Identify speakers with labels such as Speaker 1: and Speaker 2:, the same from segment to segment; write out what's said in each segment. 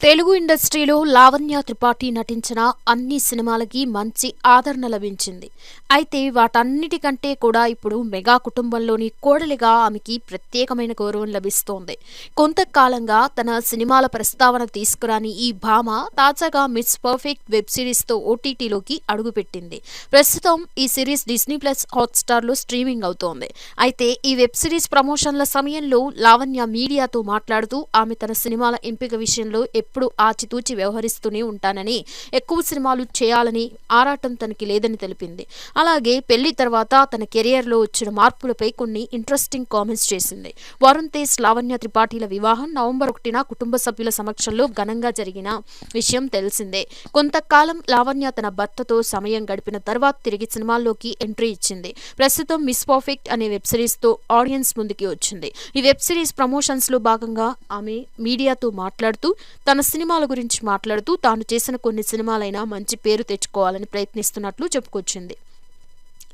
Speaker 1: తెలుగు ఇండస్ట్రీలో లావణ్య త్రిపాఠి నటించిన అన్ని సినిమాలకి మంచి ఆదరణ లభించింది. అయితే వాటన్నిటికంటే కూడా ఇప్పుడు మెగా కుటుంబంలోని కోడలిగా ఆమెకి ప్రత్యేకమైన గౌరవం లభిస్తోంది. కొంతకాలంగా తన సినిమాల ప్రస్తావన తీసుకురాని ఈ భామ తాజాగా మిస్ పర్ఫెక్ట్ వెబ్ సిరీస్తో ఓటీటీలోకి అడుగుపెట్టింది. ప్రస్తుతం ఈ సిరీస్ డిస్నీ ప్లస్ హాట్స్టార్లో స్ట్రీమింగ్ అవుతోంది. అయితే ఈ వెబ్ సిరీస్ ప్రమోషన్ల సమయంలో లావణ్య మీడియాతో మాట్లాడుతూ ఆమె తన సినిమాల ఎంపిక విషయంలో ఎప్పుడు ఆచితూచి వ్యవహరిస్తూనే ఉంటానని, ఎక్కువ సినిమాలు చేయాలని ఆరాటం తనకి లేదని తెలిపింది. అలాగే పెళ్లి తర్వాత తన కెరియర్లో వచ్చిన మార్పులపై కొన్ని ఇంట్రెస్టింగ్ కామెంట్స్ చేసింది. వరుణ్ తేజ్ లావణ్య త్రిపాఠిల వివాహం నవంబర్ 1న కుటుంబ సభ్యుల సమక్షంలో ఘనంగా జరిగిన విషయం తెలిసిందే. కొంతకాలం లావణ్య తన భర్తతో సమయం గడిపిన తర్వాత తిరిగి సినిమాల్లోకి ఎంట్రీ ఇచ్చింది. ప్రస్తుతం మిస్ పర్ఫెక్ట్ అనే వెబ్ సిరీస్ తో ఆడియన్స్ ముందుకి వచ్చింది. ఈ వెబ్ సిరీస్ ప్రమోషన్స్ లో భాగంగా ఆమె మీడియాతో మాట్లాడుతూ తన సినిమాల గురించి మాట్లాడుతూ తాను చేసిన కొన్ని సినిమాలైనా మంచి పేరు తెచ్చుకోవాలని ప్రయత్నిస్తున్నట్లు చెప్పుకొచ్చింది.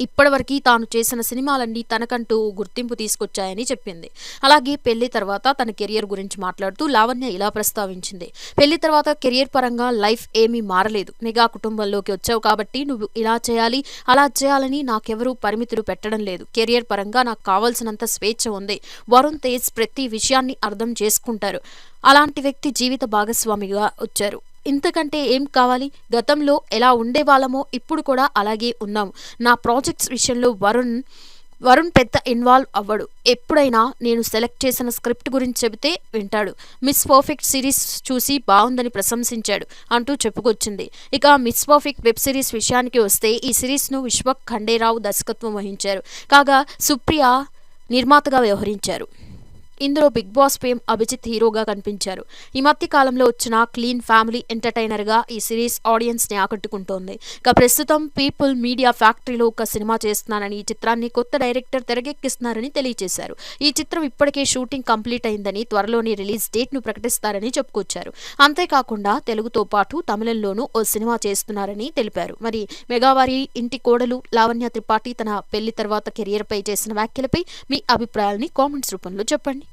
Speaker 1: ఇప్పటివరకు తాను చేసిన సినిమాలన్నీ తనకంటూ గుర్తింపు తీసుకొచ్చాయని చెప్పింది. అలాగే పెళ్లి తర్వాత తన కెరియర్ గురించి మాట్లాడుతూ లావణ్య ఇలా ప్రస్తావించింది. పెళ్లి తర్వాత కెరియర్ పరంగా లైఫ్ ఏమీ మారలేదు. మెగా కుటుంబంలోకి వచ్చావు కాబట్టి నువ్వు ఇలా చేయాలి అలా చేయాలని నాకెవరూ పరిమితులు పెట్టడం లేదు. కెరియర్ పరంగా నాకు కావాల్సినంత స్వేచ్ఛ ఉంది. వరుణ్ తేజ్ ప్రతి విషయాన్ని అర్థం చేసుకుంటారు. అలాంటి వ్యక్తి జీవిత భాగస్వామిగా వచ్చారు. ఇంతకంటే ఏం కావాలి? గతంలో ఎలా ఉండేవాళ్ళమో ఇప్పుడు కూడా అలాగే ఉన్నాం. నా ప్రాజెక్ట్స్ విషయంలో వరుణ్ పెద్ద ఇన్వాల్వ్ అవ్వడు. ఎప్పుడైనా నేను సెలెక్ట్ చేసిన స్క్రిప్ట్ గురించి చెబితే వింటాడు. మిస్ పర్ఫెక్ట్ సిరీస్ చూసి బాగుందని ప్రశంసించాడు అంటూ చెప్పుకొచ్చింది. ఇక మిస్ పర్ఫెక్ట్ వెబ్ సిరీస్ విషయానికి వస్తే ఈ సిరీస్ను విశ్వక్ ఖండేరావు దర్శకత్వం వహించారు. కాగా సుప్రియ నిర్మాతగా వ్యవహరించారు. ఇందులో బిగ్ బాస్ ఫేమ్ అభిజిత్ హీరోగా కనిపించారు. ఈ మధ్య కాలంలో వచ్చిన క్లీన్ ఫ్యామిలీ ఎంటర్టైనర్ గా ఈ సిరీస్ ఆడియన్స్ ని ఆకట్టుకుంటోంది. ఇక ప్రస్తుతం పీపుల్ మీడియా ఫ్యాక్టరీలో ఒక సినిమా చేస్తున్నానని, ఈ చిత్రాన్ని కొత్త డైరెక్టర్ తెరకెక్కిస్తున్నారని తెలియజేశారు. ఈ చిత్రం ఇప్పటికే షూటింగ్ కంప్లీట్ అయిందని, త్వరలోనే రిలీజ్ డేట్ ను ప్రకటిస్తారని చెప్పుకొచ్చారు. అంతేకాకుండా తెలుగుతో పాటు తమిళంలోనూ ఓ సినిమా చేస్తున్నారని తెలిపారు. మరి మెగావారి ఇంటి కోడలు లావణ్య త్రిపాఠి తన పెళ్లి తర్వాత కెరియర్ పై చేసిన వ్యాఖ్యలపై మీ అభిప్రాయాలని కామెంట్స్ రూపంలో చెప్పండి.